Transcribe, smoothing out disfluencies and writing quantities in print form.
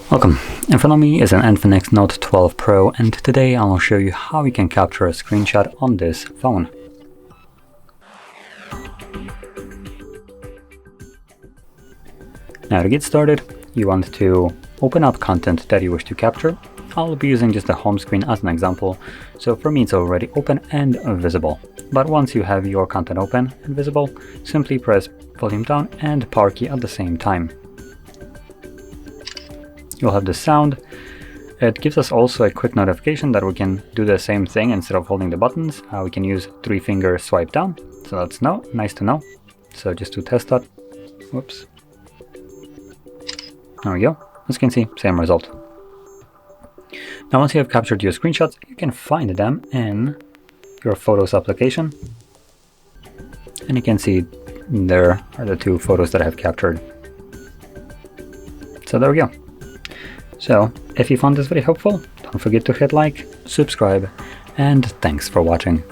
Welcome. In front of me is an INFINIX Note 12 Pro, and today I'll show you how you can capture a screenshot on this phone. Now to get started, you want to open up content that you wish to capture. I'll be using just the home screen as an example, so for me it's already open and visible. But once you have your content open and visible, simply press volume down and power key at the same time. You'll have the sound. It gives us also a quick notification that we can do the same thing instead of holding the buttons. We can use 3-finger swipe down, so that's nice to know. So just to test that, whoops. There we go. As you can see, same result. Now once you have captured your screenshots, you can find them in your Photos application. And you can see there are the 2 photos that I have captured. So there we go. So, if you found this video helpful, don't forget to hit like, subscribe, and thanks for watching.